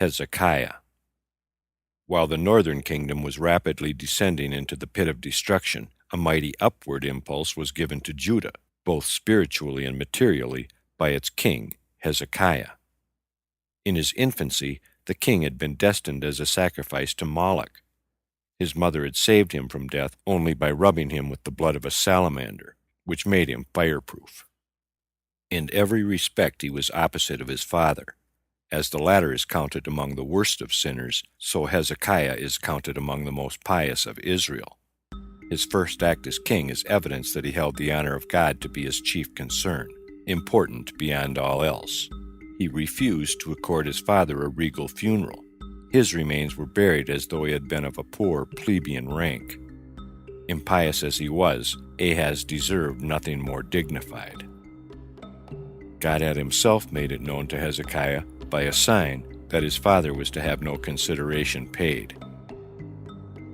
Hezekiah. While the northern kingdom was rapidly descending into the pit of destruction, a mighty upward impulse was given to Judah, both spiritually and materially, by its king, Hezekiah. In his infancy, the king had been destined as a sacrifice to Moloch. His mother had saved him from death only by rubbing him with the blood of a salamander, which made him fireproof. In every respect he was opposite of his father. As the latter is counted among the worst of sinners, so Hezekiah is counted among the most pious of Israel. His first act as king is evidence that he held the honor of God to be his chief concern, important beyond all else. He refused to accord his father a regal funeral. His remains were buried as though he had been of a poor plebeian rank. Impious as he was, Ahaz deserved nothing more dignified. God had himself made it known to Hezekiah by a sign that his father was to have no consideration paid.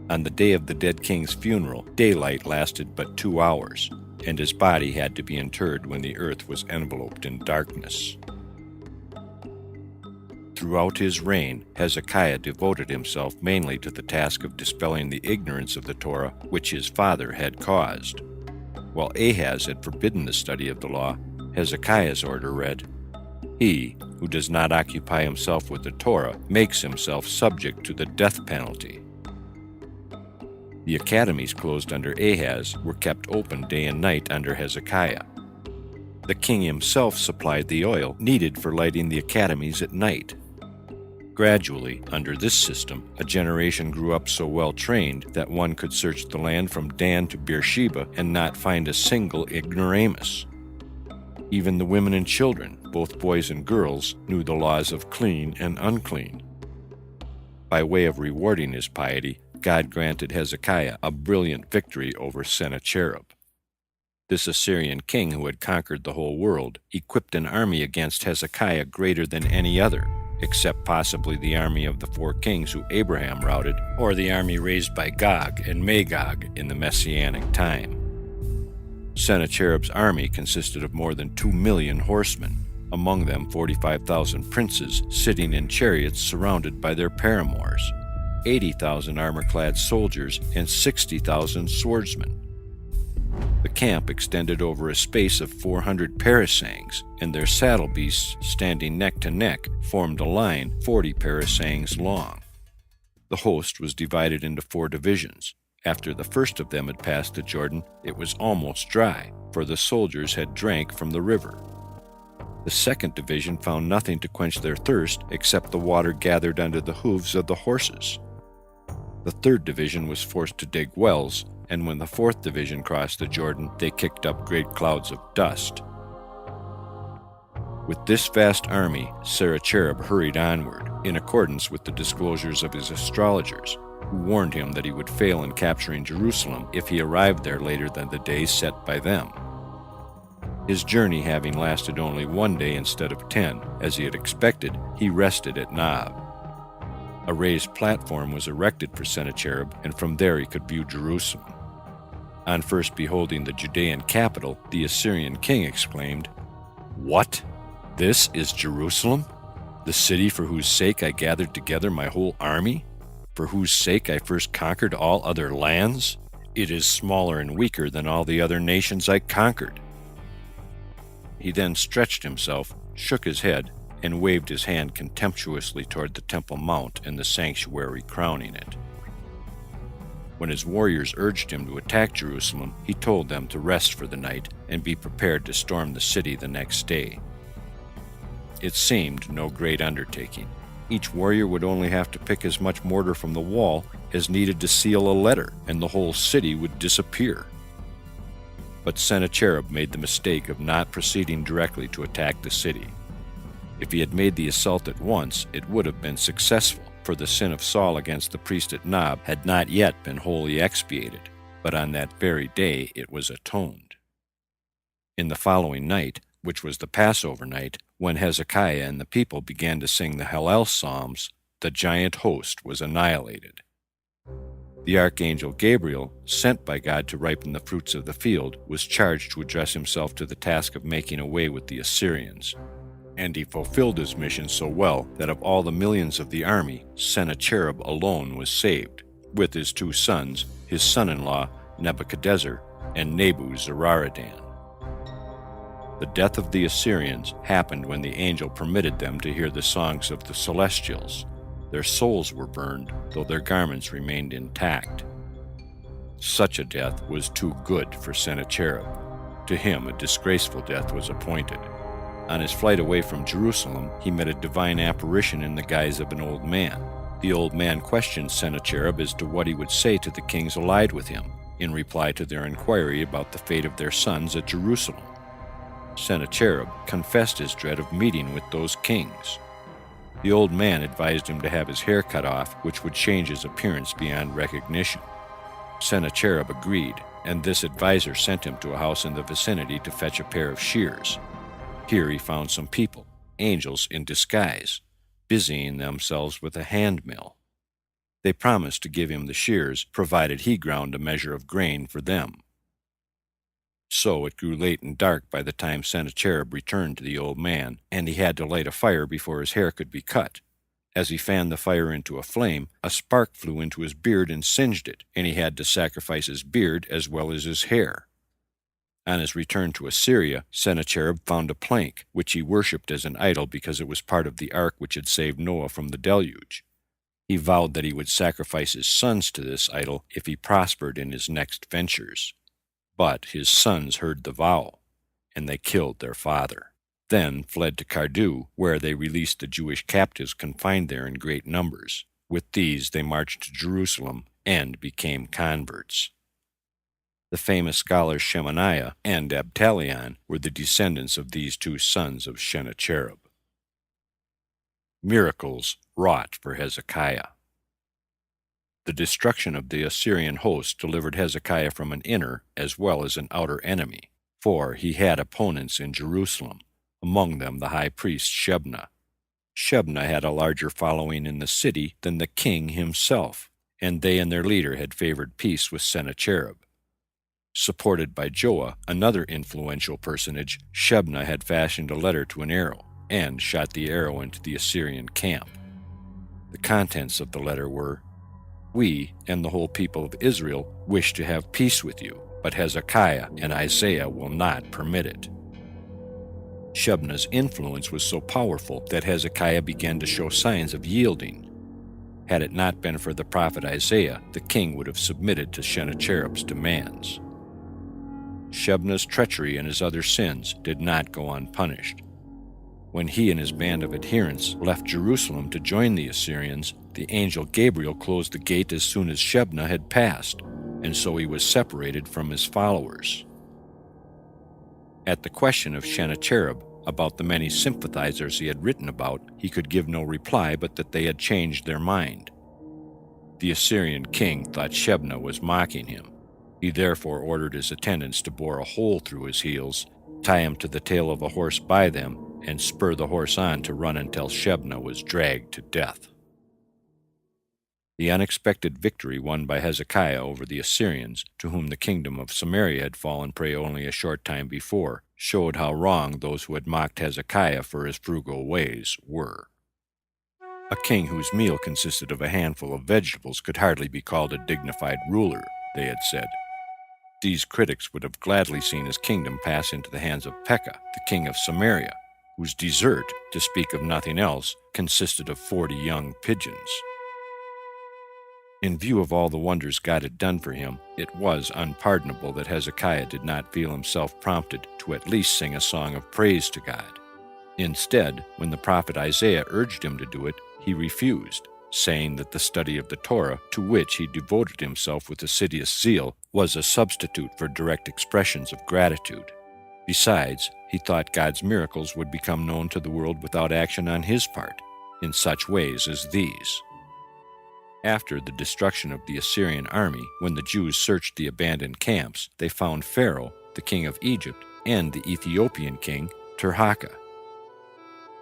On the day of the dead king's funeral, daylight lasted but 2 hours, and his body had to be interred when the earth was enveloped in darkness. Throughout his reign, Hezekiah devoted himself mainly to the task of dispelling the ignorance of the Torah which his father had caused. While Ahaz had forbidden the study of the law, Hezekiah's order read, "He who does not occupy himself with the Torah makes himself subject to the death penalty." The academies closed under Ahaz were kept open day and night under Hezekiah. The king himself supplied the oil needed for lighting the academies at night. Gradually, under this system, a generation grew up so well trained that one could search the land from Dan to Beersheba and not find a single ignoramus. Even the women and children, both boys and girls, knew the laws of clean and unclean. By way of rewarding his piety, God granted Hezekiah a brilliant victory over Sennacherib. This Assyrian king who had conquered the whole world equipped an army against Hezekiah greater than any other, except possibly the army of the 4 kings who Abraham routed, or the army raised by Gog and Magog in the Messianic time. Sennacherib's army consisted of more than 2 million horsemen, among them 45,000 princes sitting in chariots surrounded by their paramours, 80,000 armor-clad soldiers, and 60,000 swordsmen. The camp extended over a space of 400 parasangs, and their saddle beasts, standing neck to neck, formed a line 40 parasangs long. The host was divided into 4 divisions. After the first of them had passed the Jordan, it was almost dry, for the soldiers had drank from the river. The second division found nothing to quench their thirst except the water gathered under the hooves of the horses. The third division was forced to dig wells, and when the fourth division crossed the Jordan, they kicked up great clouds of dust. With this vast army, Sennacherib hurried onward, in accordance with the disclosures of his astrologers, who warned him that he would fail in capturing Jerusalem if he arrived there later than the day set by them. His journey having lasted only 1 day instead of 10, as he had expected, he rested at Nob. A raised platform was erected for Sennacherib, and from there he could view Jerusalem. On first beholding the Judean capital, the Assyrian king exclaimed, "What? This is Jerusalem? The city for whose sake I gathered together my whole army? For whose sake I first conquered all other lands? It is smaller and weaker than all the other nations I conquered." He then stretched himself, shook his head, and waved his hand contemptuously toward the Temple Mount and the sanctuary crowning it. When his warriors urged him to attack Jerusalem, he told them to rest for the night and be prepared to storm the city the next day. It seemed no great undertaking. Each warrior would only have to pick as much mortar from the wall as needed to seal a letter, and the whole city would disappear. But Sennacherib made the mistake of not proceeding directly to attack the city. If he had made the assault at once, it would have been successful, for the sin of Saul against the priest at Nob had not yet been wholly expiated, but on that very day it was atoned. In the following night, which was the Passover night, when Hezekiah and the people began to sing the Hallel Psalms, the giant host was annihilated. The archangel Gabriel, sent by God to ripen the fruits of the field, was charged to address himself to the task of making away with the Assyrians. and he fulfilled his mission so well that of all the millions of the army, Sennacherib alone was saved, with his 2 sons, his son-in-law Nebuchadnezzar, and Nebuzaradan. The death of the Assyrians happened when the angel permitted them to hear the songs of the celestials. Their souls were burned, though their garments remained intact. Such a death was too good for Sennacherib. To him, a disgraceful death was appointed. On his flight away from Jerusalem, he met a divine apparition in the guise of an old man. The old man questioned Sennacherib as to what he would say to the kings allied with him, in reply to their inquiry about the fate of their sons at Jerusalem. Sennacherib confessed his dread of meeting with those kings. The old man advised him to have his hair cut off, which would change his appearance beyond recognition. Sennacherib agreed, and this advisor sent him to a house in the vicinity to fetch a pair of shears. Here he found some people, angels in disguise, busying themselves with a hand mill. They promised to give him the shears, provided he ground a measure of grain for them. So it grew late and dark by the time Sennacherib returned to the old man, and he had to light a fire before his hair could be cut. As he fanned the fire into a flame, a spark flew into his beard and singed it, and he had to sacrifice his beard as well as his hair. On his return to Assyria, Sennacherib found a plank, which he worshipped as an idol because it was part of the ark which had saved Noah from the deluge. He vowed that he would sacrifice his sons to this idol if he prospered in his next ventures. But his sons heard the vow, and they killed their father. Then fled to Cardu, where they released the Jewish captives confined there in great numbers. With these they marched to Jerusalem and became converts. The famous scholars Shemaiah and Abtalion were the descendants of these 2 sons of Sennacherib. Miracles wrought for Hezekiah. The destruction of the Assyrian host delivered Hezekiah from an inner as well as an outer enemy, for he had opponents in Jerusalem, among them the high priest Shebna. Shebna had a larger following in the city than the king himself, and they and their leader had favored peace with Sennacherib. Supported by Joah, another influential personage, Shebna had fashioned a letter to an arrow, and shot the arrow into the Assyrian camp. The contents of the letter were, "We and the whole people of Israel wish to have peace with you, but Hezekiah and Isaiah will not permit it." Shebna's influence was so powerful that Hezekiah began to show signs of yielding. Had it not been for the prophet Isaiah, the king would have submitted to Sennacherib's demands. Shebna's treachery and his other sins did not go unpunished. When he and his band of adherents left Jerusalem to join the Assyrians, the angel Gabriel closed the gate as soon as Shebna had passed, and so he was separated from his followers. At the question of Sennacherib about the many sympathizers he had written about, he could give no reply but that they had changed their mind. The Assyrian king thought Shebna was mocking him. He therefore ordered his attendants to bore a hole through his heels, tie him to the tail of a horse by them, and spur the horse on to run until Shebna was dragged to death. The unexpected victory won by Hezekiah over the Assyrians, to whom the kingdom of Samaria had fallen prey only a short time before, showed how wrong those who had mocked Hezekiah for his frugal ways were. A king whose meal consisted of a handful of vegetables could hardly be called a dignified ruler, they had said. These critics would have gladly seen his kingdom pass into the hands of Pekah, the king of Samaria, whose dessert, to speak of nothing else, consisted of 40 young pigeons. In view of all the wonders God had done for him, it was unpardonable that Hezekiah did not feel himself prompted to at least sing a song of praise to God. Instead, when the prophet Isaiah urged him to do it, he refused, saying that the study of the Torah, to which he devoted himself with assiduous zeal, was a substitute for direct expressions of gratitude. Besides, he thought God's miracles would become known to the world without action on his part, in such ways as these. After the destruction of the Assyrian army, when the Jews searched the abandoned camps, they found Pharaoh, the king of Egypt, and the Ethiopian king, Tirhakah.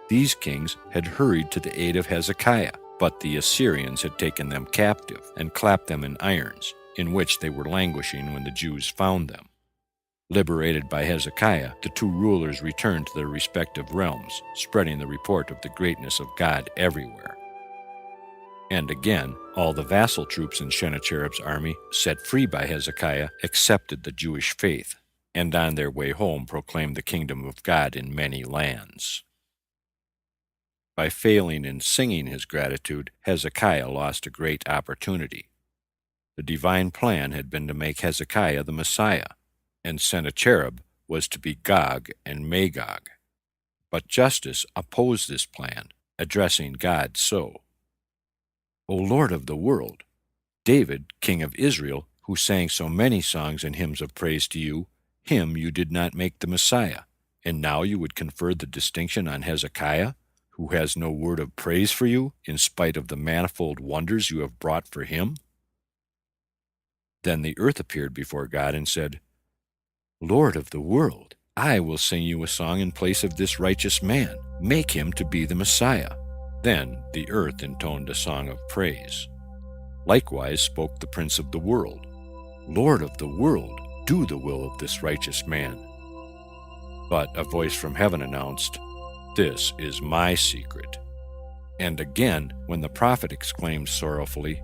These kings had hurried to the aid of Hezekiah, but the Assyrians had taken them captive and clapped them in irons, in which they were languishing when the Jews found them. Liberated by Hezekiah, the two rulers returned to their respective realms, spreading the report of the greatness of God everywhere. And again, all the vassal troops in Sennacherib's army, set free by Hezekiah, accepted the Jewish faith, and on their way home proclaimed the kingdom of God in many lands. By failing in singing his gratitude, Hezekiah lost a great opportunity. The divine plan had been to make Hezekiah the Messiah, and Sennacherib was to be Gog and Magog. But justice opposed this plan, addressing God so: O Lord of the world, David, king of Israel, who sang so many songs and hymns of praise to you, him you did not make the Messiah, and now you would confer the distinction on Hezekiah, who has no word of praise for you, in spite of the manifold wonders you have brought for him? Then the earth appeared before God and said, Lord of the world, I will sing you a song in place of this righteous man. Make him to be the Messiah. Then the earth intoned a song of praise. Likewise spoke the Prince of the world, Lord of the world, do the will of this righteous man. But a voice from heaven announced, This is my secret. And again, when the prophet exclaimed sorrowfully,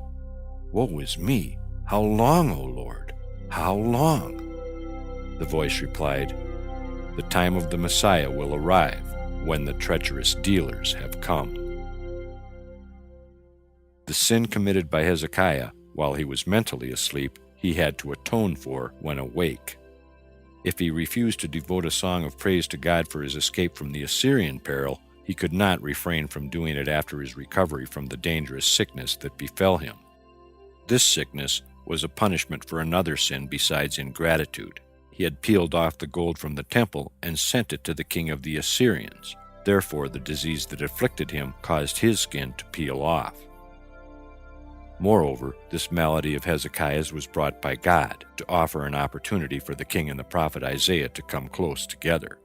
Woe is me! How long, O Lord? How long? The voice replied, The time of the Messiah will arrive, when the treacherous dealers have come. The sin committed by Hezekiah while he was mentally asleep, he had to atone for when awake. If he refused to devote a song of praise to God for his escape from the Assyrian peril, he could not refrain from doing it after his recovery from the dangerous sickness that befell him. This sickness was a punishment for another sin besides ingratitude. He had peeled off the gold from the temple and sent it to the king of the Assyrians. Therefore, the disease that afflicted him caused his skin to peel off. Moreover, this malady of Hezekiah's was brought by God to offer an opportunity for the king and the prophet Isaiah to come close together.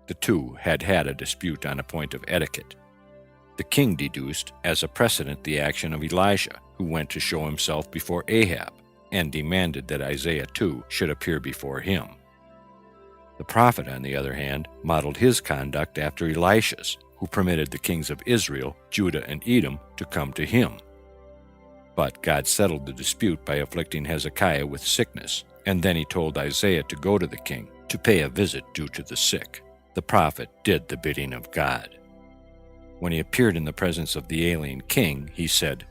The two had had a dispute on a point of etiquette. The king deduced as a precedent the action of Elijah, who went to show himself before Ahab, and demanded that Isaiah too should appear before him. The prophet, on the other hand, modeled his conduct after Elisha's, who permitted the kings of Israel, Judah, and Edom to come to him. But God settled the dispute by afflicting Hezekiah with sickness, and then he told Isaiah to go to the king to pay a visit due to the sick. The prophet did the bidding of God. When he appeared in the presence of the alien king, he said,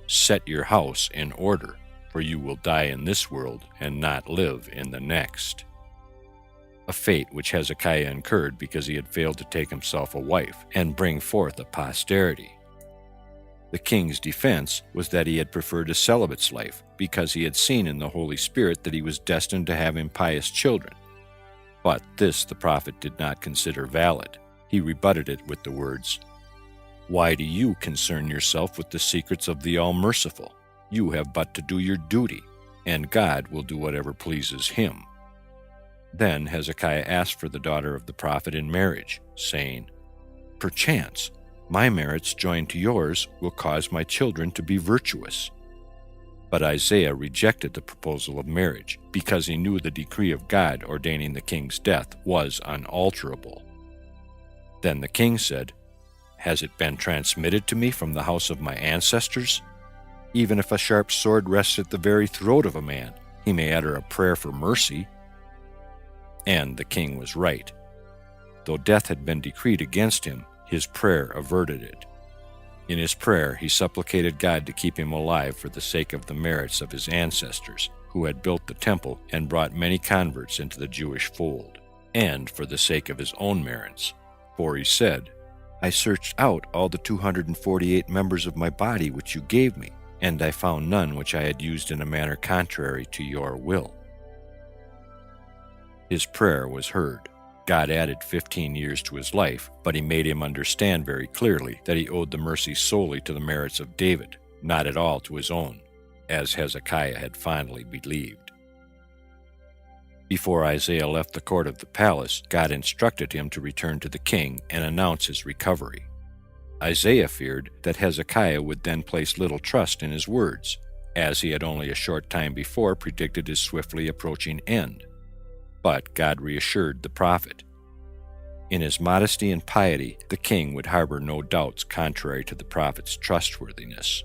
Set your house in order, for you will die in this world and not live in the next. A fate which Hezekiah incurred because he had failed to take himself a wife and bring forth a posterity. The king's defense was that he had preferred a celibate's life because he had seen in the Holy Spirit that he was destined to have impious children. But this the prophet did not consider valid. He rebutted it with the words, Why do you concern yourself with the secrets of the All-Merciful? You have but to do your duty, and God will do whatever pleases him. Then Hezekiah asked for the daughter of the prophet in marriage, saying, Perchance, my merits joined to yours will cause my children to be virtuous. But Isaiah rejected the proposal of marriage because he knew the decree of God ordaining the king's death was unalterable. Then the king said, Has it been transmitted to me from the house of my ancestors? Even if a sharp sword rests at the very throat of a man, he may utter a prayer for mercy. And the king was right. Though death had been decreed against him, his prayer averted it. In his prayer, he supplicated God to keep him alive for the sake of the merits of his ancestors, who had built the temple and brought many converts into the Jewish fold, and for the sake of his own merits. For he said, I searched out all the 248 members of my body which you gave me, and I found none which I had used in a manner contrary to your will. His prayer was heard. God added 15 years to his life, but he made him understand very clearly that he owed the mercy solely to the merits of David, not at all to his own, as Hezekiah had fondly believed. Before Isaiah left the court of the palace, God instructed him to return to the king and announce his recovery. Isaiah feared that Hezekiah would then place little trust in his words, as he had only a short time before predicted his swiftly approaching end. But God reassured the prophet. In his modesty and piety, the king would harbor no doubts contrary to the prophet's trustworthiness.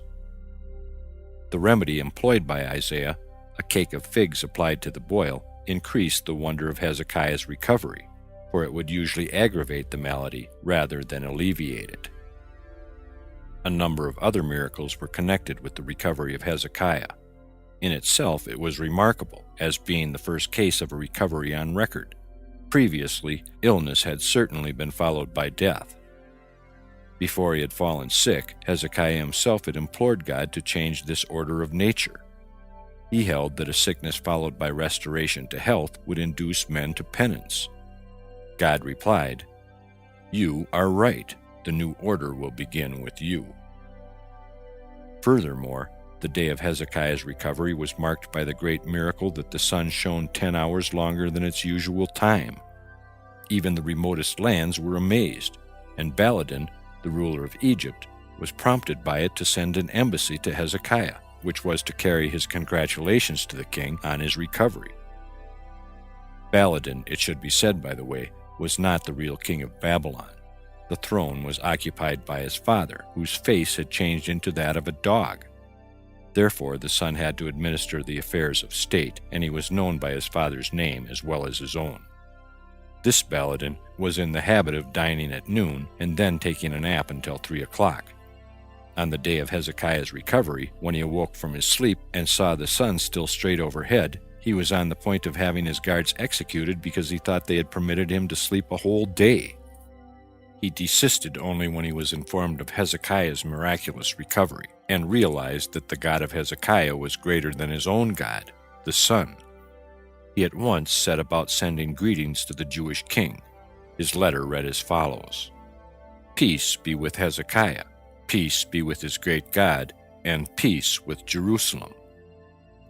The remedy employed by Isaiah, a cake of figs applied to the boil, increased the wonder of Hezekiah's recovery, for it would usually aggravate the malady rather than alleviate it. A number of other miracles were connected with the recovery of Hezekiah. In itself, it was remarkable, as being the first case of a recovery on record. Previously, illness had certainly been followed by death. Before he had fallen sick, Hezekiah himself had implored God to change this order of nature. He held that a sickness followed by restoration to health would induce men to penance. God replied, "You are right. The new order will begin with you." Furthermore, the day of Hezekiah's recovery was marked by the great miracle that the sun shone 10 hours longer than its usual time. Even the remotest lands were amazed, and Baladan, the ruler of Egypt, was prompted by it to send an embassy to Hezekiah, which was to carry his congratulations to the king on his recovery. Baladan, it should be said by the way, was not the real king of Babylon. The throne was occupied by his father, whose face had changed into that of a dog. Therefore, the son had to administer the affairs of state, and he was known by his father's name as well as his own. This Baladan was in the habit of dining at noon and then taking a nap until 3 o'clock. On the day of Hezekiah's recovery, when he awoke from his sleep and saw the sun still straight overhead, he was on the point of having his guards executed because he thought they had permitted him to sleep a whole day. He desisted only when he was informed of Hezekiah's miraculous recovery, and realized that the God of Hezekiah was greater than his own God, the sun. He at once set about sending greetings to the Jewish king. His letter read as follows: "Peace be with Hezekiah, peace be with his great God, and peace with Jerusalem."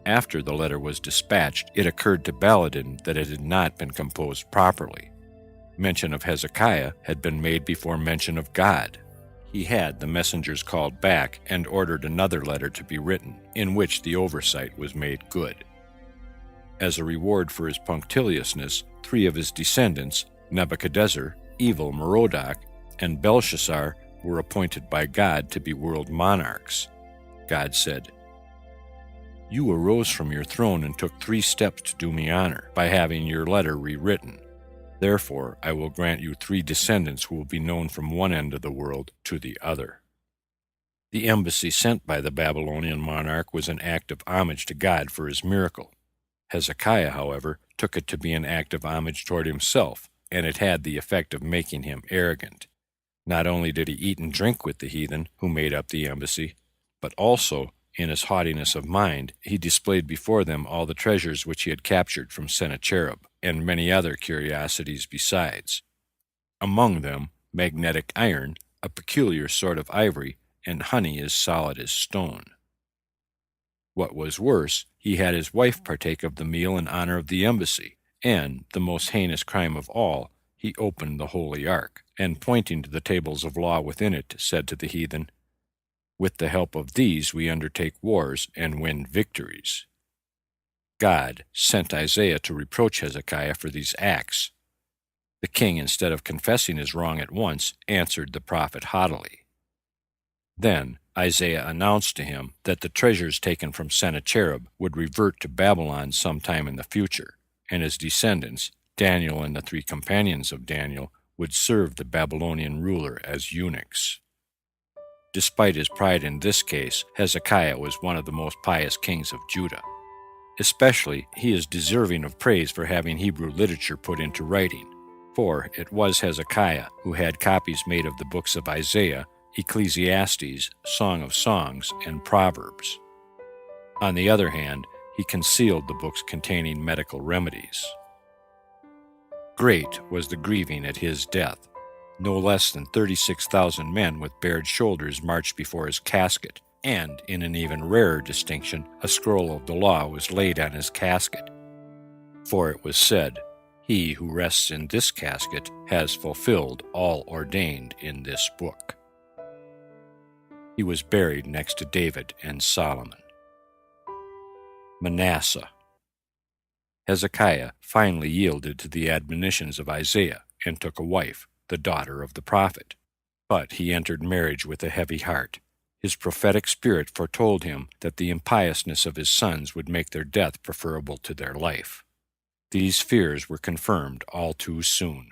After the letter was dispatched, it occurred to Baladan that it had not been composed properly. Mention of Hezekiah had been made before mention of God. He had the messengers called back and ordered another letter to be written, in which the oversight was made good. As a reward for his punctiliousness, 3 of his descendants, Nebuchadnezzar, Evil Merodach, and Belshazzar, were appointed by God to be world monarchs. God said, "You arose from your throne and took 3 steps to do me honor by having your letter rewritten. Therefore, I will grant you 3 descendants who will be known from one end of the world to the other." The embassy sent by the Babylonian monarch was an act of homage to God for his miracle. Hezekiah, however, took it to be an act of homage toward himself, and it had the effect of making him arrogant. Not only did he eat and drink with the heathen who made up the embassy, but also, in his haughtiness of mind, he displayed before them all the treasures which he had captured from Sennacherib, and many other curiosities besides. Among them, magnetic iron, a peculiar sort of ivory, and honey as solid as stone. What was worse, he had his wife partake of the meal in honor of the embassy, and, the most heinous crime of all, he opened the holy ark, and pointing to the tables of law within it, said to the heathen, "With the help of these we undertake wars and win victories." God sent Isaiah to reproach Hezekiah for these acts. The king, instead of confessing his wrong at once, answered the prophet haughtily. Then Isaiah announced to him that the treasures taken from Sennacherib would revert to Babylon sometime in the future, and his descendants, Daniel and the 3 companions of Daniel, would serve the Babylonian ruler as eunuchs. Despite his pride in this case, Hezekiah was one of the most pious kings of Judah. Especially, he is deserving of praise for having Hebrew literature put into writing, for it was Hezekiah who had copies made of the books of Isaiah, Ecclesiastes, Song of Songs, and Proverbs. On the other hand, he concealed the books containing medical remedies. Great was the grieving at his death. No less than 36,000 men with bared shoulders marched before his casket, and, in an even rarer distinction, a scroll of the law was laid on his casket. For it was said, "He who rests in this casket has fulfilled all ordained in this book." He was buried next to David and Solomon. Manasseh. Hezekiah finally yielded to the admonitions of Isaiah and took a wife, the daughter of the prophet. But he entered marriage with a heavy heart. His prophetic spirit foretold him that the impiousness of his sons would make their death preferable to their life. These fears were confirmed all too soon.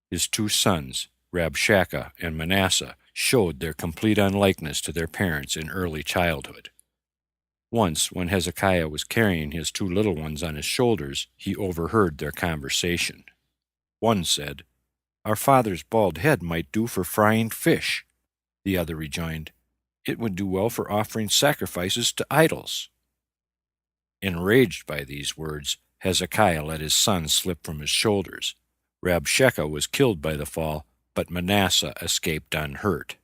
His two sons, Rabshakeh and Manasseh, showed their complete unlikeness to their parents in early childhood. Once, when Hezekiah was carrying his two little ones on his shoulders, he overheard their conversation. One said, "Our father's bald head might do for frying fish." The other rejoined, "It would do well for offering sacrifices to idols." Enraged by these words, Hezekiah let his son slip from his shoulders. Rabshakeh was killed by the fall, but Manasseh escaped unhurt.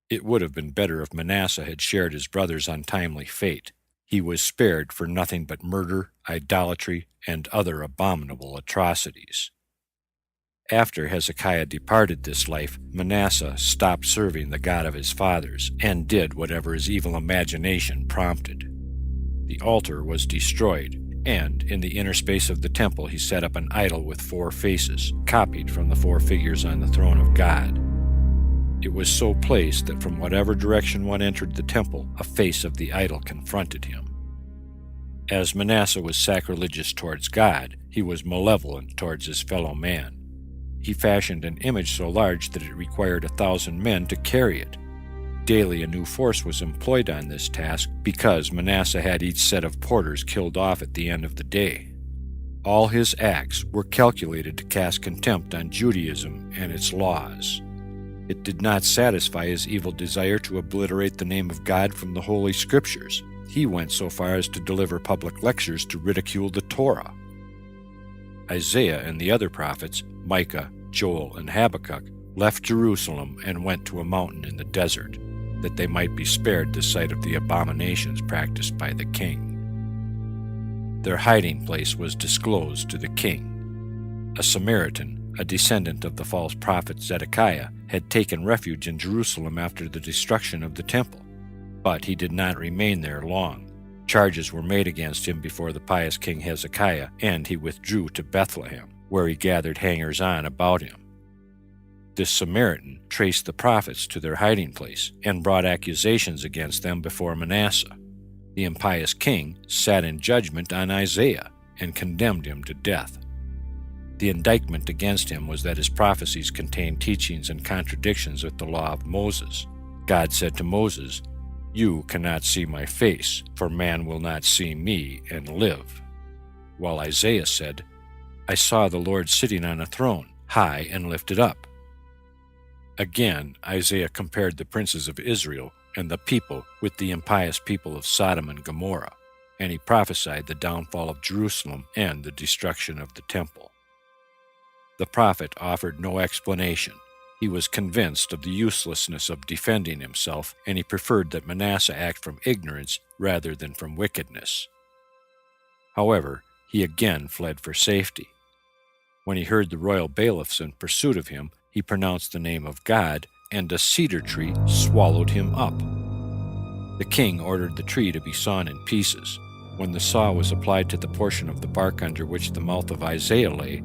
It would have been better if Manasseh had shared his brother's untimely fate. He was spared for nothing but murder, idolatry, and other abominable atrocities. After Hezekiah departed this life, Manasseh stopped serving the God of his fathers and did whatever his evil imagination prompted. The altar was destroyed, and in the inner space of the temple he set up an idol with 4 faces, copied from the 4 figures on the throne of God. It was so placed that from whatever direction one entered the temple, a face of the idol confronted him. As Manasseh was sacrilegious towards God, he was malevolent towards his fellow man. He fashioned an image so large that it required 1,000 men to carry it. Daily a new force was employed on this task because Manasseh had each set of porters killed off at the end of the day. All his acts were calculated to cast contempt on Judaism and its laws. It did not satisfy his evil desire to obliterate the name of God from the Holy Scriptures. He went so far as to deliver public lectures to ridicule the Torah. Isaiah and the other prophets, Micah, Joel, and Habakkuk, left Jerusalem and went to a mountain in the desert, that they might be spared the sight of the abominations practiced by the king. Their hiding place was disclosed to the king. A Samaritan, a descendant of the false prophet Zedekiah, had taken refuge in Jerusalem after the destruction of the temple. But he did not remain there long. Charges were made against him before the pious King Hezekiah, and he withdrew to Bethlehem, where he gathered hangers-on about him. This Samaritan traced the prophets to their hiding place and brought accusations against them before Manasseh. The impious king sat in judgment on Isaiah and condemned him to death. The indictment against him was that his prophecies contained teachings and contradictions with the law of Moses. God said to Moses, "You cannot see my face, for man will not see me and live." While Isaiah said, "I saw the Lord sitting on a throne, high and lifted up." Again, Isaiah compared the princes of Israel and the people with the impious people of Sodom and Gomorrah, and he prophesied the downfall of Jerusalem and the destruction of the temple. The prophet offered no explanation. He was convinced of the uselessness of defending himself, and he preferred that Manasseh act from ignorance rather than from wickedness. However, he again fled for safety. When he heard the royal bailiffs in pursuit of him, he pronounced the name of God, and a cedar tree swallowed him up. The king ordered the tree to be sawn in pieces. When the saw was applied to the portion of the bark under which the mouth of Isaiah lay,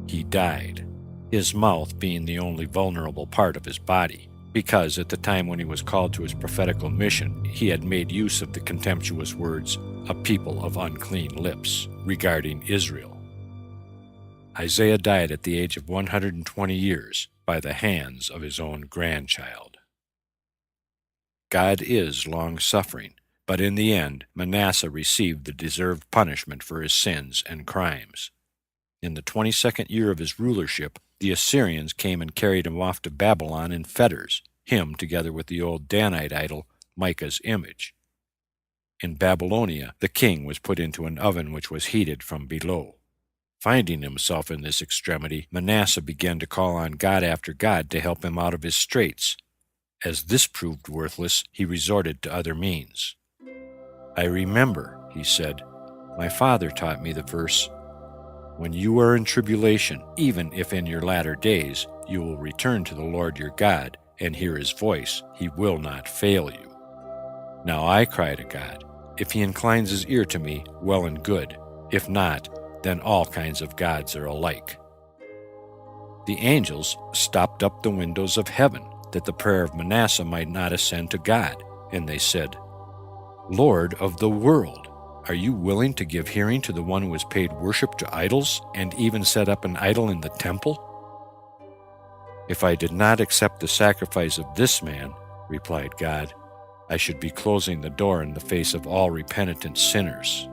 he died, his mouth being the only vulnerable part of his body, because at the time when he was called to his prophetical mission, he had made use of the contemptuous words, "a people of unclean lips," regarding Israel. Isaiah died at the age of 120 years by the hands of his own grandchild. God is long-suffering, but in the end, Manasseh received the deserved punishment for his sins and crimes. In the 22nd year of his rulership, the Assyrians came and carried him off to Babylon in fetters, him together with the old Danite idol, Micah's image. In Babylonia, the king was put into an oven which was heated from below. Finding himself in this extremity, Manasseh began to call on God after God to help him out of his straits. As this proved worthless, he resorted to other means. "I remember," he said, "my father taught me the verse, 'When you are in tribulation, even if in your latter days, you will return to the Lord your God and hear his voice, he will not fail you.' Now I cry to God. If he inclines his ear to me, well and good. If not, then all kinds of gods are alike. The angels stopped up the windows of heaven, that the prayer of Manasseh might not ascend to God, and they said, Lord of the world, are you willing to give hearing to the one who has paid worship to idols, and even set up an idol in the temple? If I did not accept the sacrifice of this man, replied God, I should be closing the door in the face of all repentant sinners.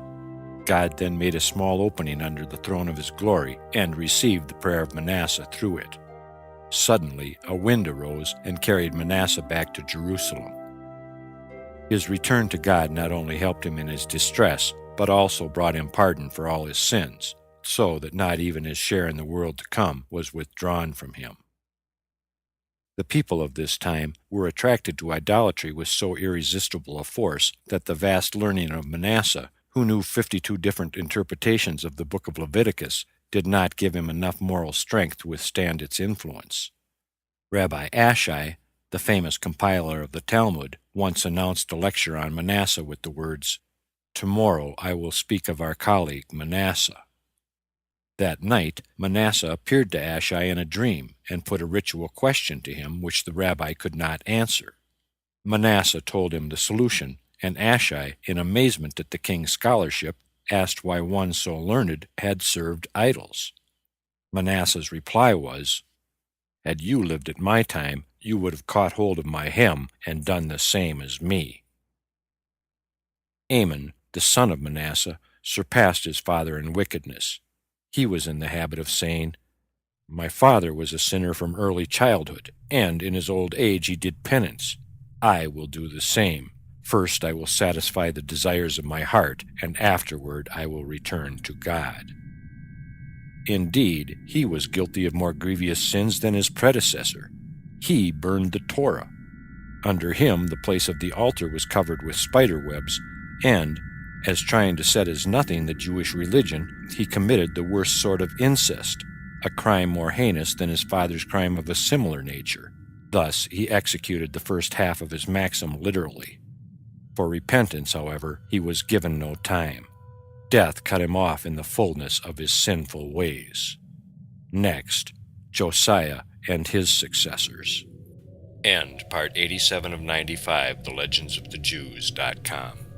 God then made a small opening under the throne of his glory and received the prayer of Manasseh through it. Suddenly, a wind arose and carried Manasseh back to Jerusalem. His return to God not only helped him in his distress, but also brought him pardon for all his sins, so that not even his share in the world to come was withdrawn from him. The people of this time were attracted to idolatry with so irresistible a force that the vast learning of Manasseh, who knew 52 different interpretations of the book of Leviticus, did not give him enough moral strength to withstand its influence. Rabbi Ashai, the famous compiler of the Talmud, once announced a lecture on Manasseh with the words, Tomorrow I will speak of our colleague Manasseh. That night, Manasseh appeared to Ashai in a dream and put a ritual question to him which the rabbi could not answer. Manasseh told him the solution, and Ashai, in amazement at the king's scholarship, asked why one so learned had served idols. Manasseh's reply was, Had you lived at my time, you would have caught hold of my hem and done the same as me. Amon, the son of Manasseh, surpassed his father in wickedness. He was in the habit of saying, My father was a sinner from early childhood, and in his old age he did penance. I will do the same. First I will satisfy the desires of my heart, and afterward I will return to God. Indeed, he was guilty of more grievous sins than his predecessor. He burned the Torah. Under him the place of the altar was covered with spider webs, and, as trying to set as nothing the Jewish religion, he committed the worst sort of incest, a crime more heinous than his father's crime of a similar nature. Thus he executed the first half of his maxim literally. For repentance, however, he was given no time. Death cut him off in the fullness of his sinful ways. Next, Josiah and his successors. End part 87 of 95, TheLegendsOfTheJews.com.